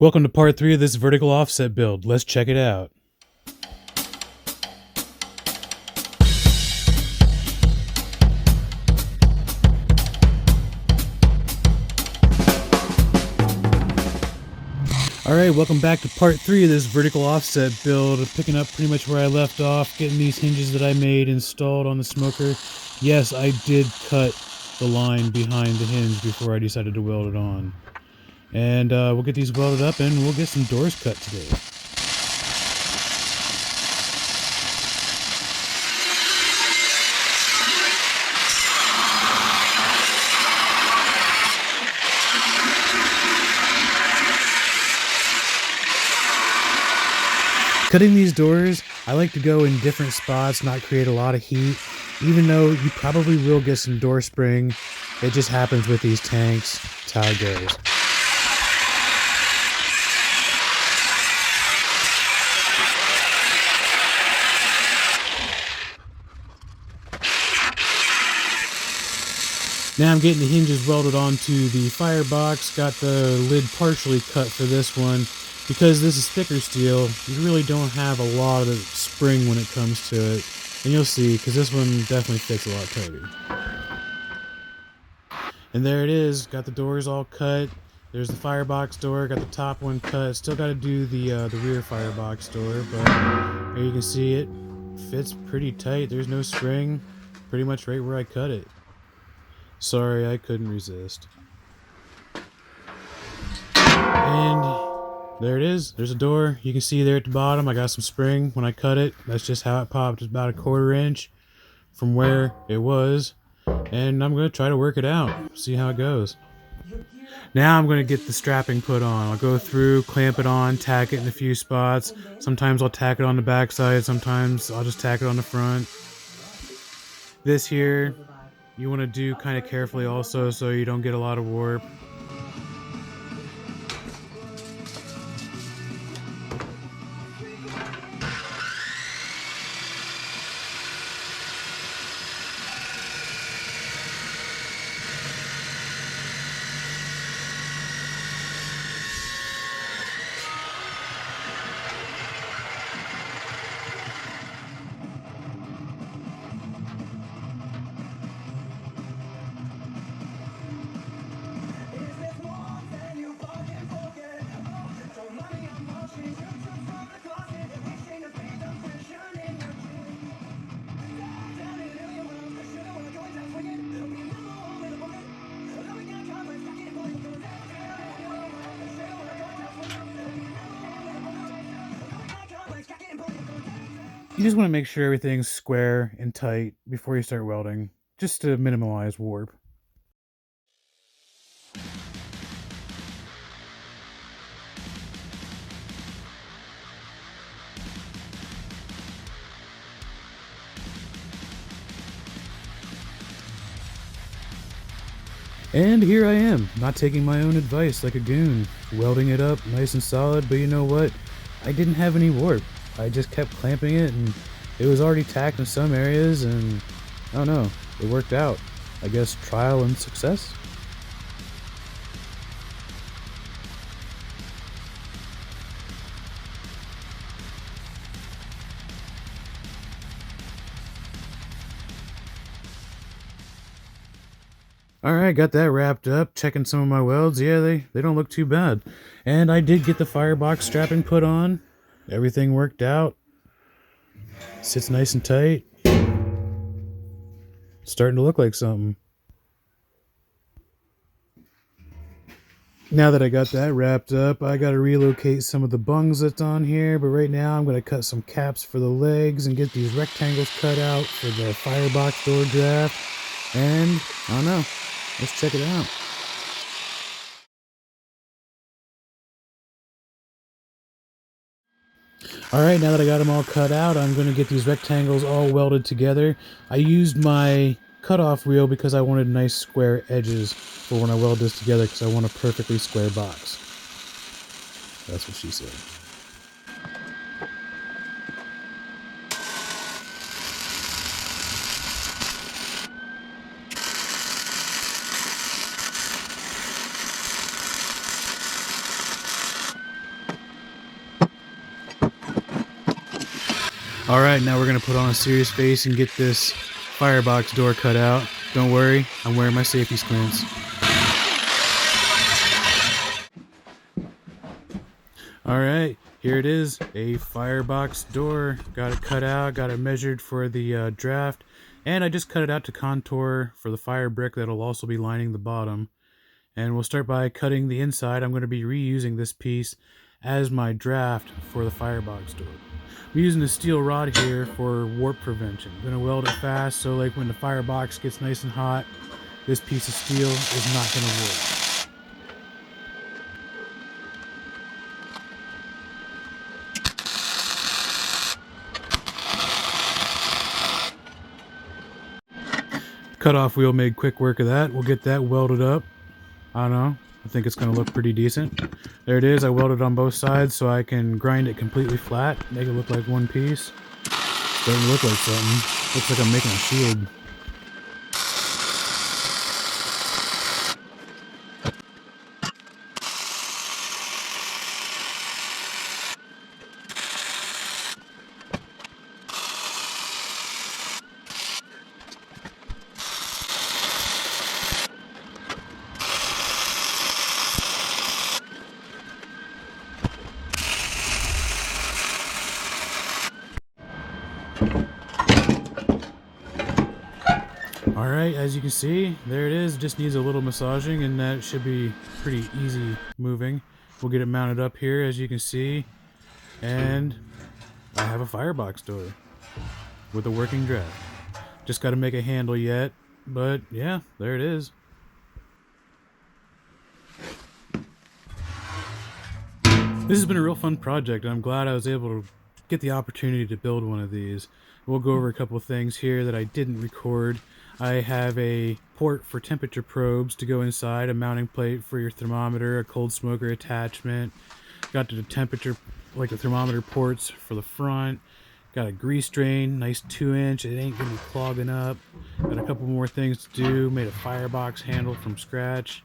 Welcome to part 3 of this vertical offset build. Let's check it out. Alright, welcome back to part 3 of this vertical offset build. Picking up pretty much where I left off, getting these hinges that I made installed on the smoker. Yes, I did cut the line behind the hinge before I decided to weld it on. And we'll get these welded up and we'll get some doors cut today. Cutting these doors, I like to go in different spots, not create a lot of heat, even though you probably will get some door spring. It just happens with these tanks. That's how it goes. Now I'm getting the hinges welded onto the firebox, got the lid partially cut for this one. Because this is thicker steel, you really don't have a lot of spring when it comes to it. And you'll see, because this one definitely fits a lot tighter. And there it is, got the doors all cut. There's the firebox door, got the top one cut. Still got to do the rear firebox door, but here you can see it fits pretty tight. There's no spring, pretty much right where I cut it. Sorry, I couldn't resist. And there it is. There's a door. You can see there at the bottom, I got some spring when I cut it. That's just how it popped. It's about a 1/4 inch from where it was. And I'm going to try to work it out. See how it goes. Now I'm going to get the strapping put on. I'll go through, clamp it on, tack it in a few spots. Sometimes I'll tack it on the back side. Sometimes I'll just tack it on the front. This here, you want to do kind of carefully also so you don't get a lot of warp. You just want to make sure everything's square and tight before you start welding, just to minimize warp. And here I am, not taking my own advice like a goon, welding it up nice and solid, but you know what? I didn't have any warp. I just kept clamping it and it was already tacked in some areas and I don't know, it worked out. I guess trial and success? Alright, got that wrapped up. Checking some of my welds. Yeah, they don't look too bad. And I did get the firebox strapping put on. Everything worked out. Sits nice and tight. Starting to look like something. Now that I got that wrapped up, I got to relocate some of the bungs that's on here. But right now I'm going to cut some caps for the legs and get these rectangles cut out for the firebox door draft. And, I don't know. Let's check it out. Alright, now that I got them all cut out, I'm going to get these rectangles all welded together. I used my cutoff wheel because I wanted nice square edges for when I weld this together because I want a perfectly square box. That's what she said. Alright, now we're gonna put on a serious face and get this firebox door cut out. Don't worry, I'm wearing my safety squints. Alright, here it is, a firebox door. Got it cut out, got it measured for the draft, and I just cut it out to contour for the fire brick that'll also be lining the bottom. And we'll start by cutting the inside. I'm going to be reusing this piece as my draft for the firebox door. I'm using a steel rod here for warp prevention. I'm going to weld it fast so like when the firebox gets nice and hot, this piece of steel is not going to warp. Cutoff wheel made quick work of that. We'll get that welded up. I don't know. I think it's going to look pretty decent. There it is. I welded on both sides so I can grind it completely flat, make it look like one piece. It's starting to look like something. Looks like I'm making a shield. Alright, as you can see, there it is. Just needs a little massaging and that should be pretty easy moving. We'll get it mounted up here as you can see. And I have a firebox door with a working draft. Just got to make a handle yet, but yeah, there it is. This has been a real fun project, and I'm glad I was able to get the opportunity to build one of these. We'll go over a couple of things here that I didn't record. I have a port for temperature probes to go inside, a mounting plate for your thermometer, a cold smoker attachment. Got the temperature, like the thermometer ports for the front. Got a grease drain, nice 2-inch, it ain't gonna be clogging up. Got a couple more things to do, made a firebox handle from scratch.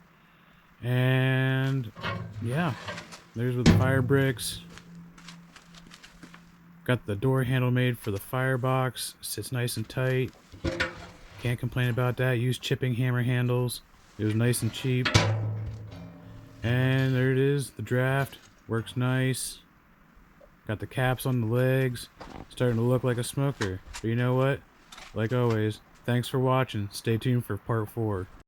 And yeah, there's with the fire bricks. Got the door handle made for the firebox, sits nice and tight. Can't complain about that. Used chipping hammer handles. It was nice and cheap. And there it is, the draft. Works nice. Got the caps on the legs. Starting to look like a smoker. But you know what? Like always, thanks for watching. Stay tuned for part 4.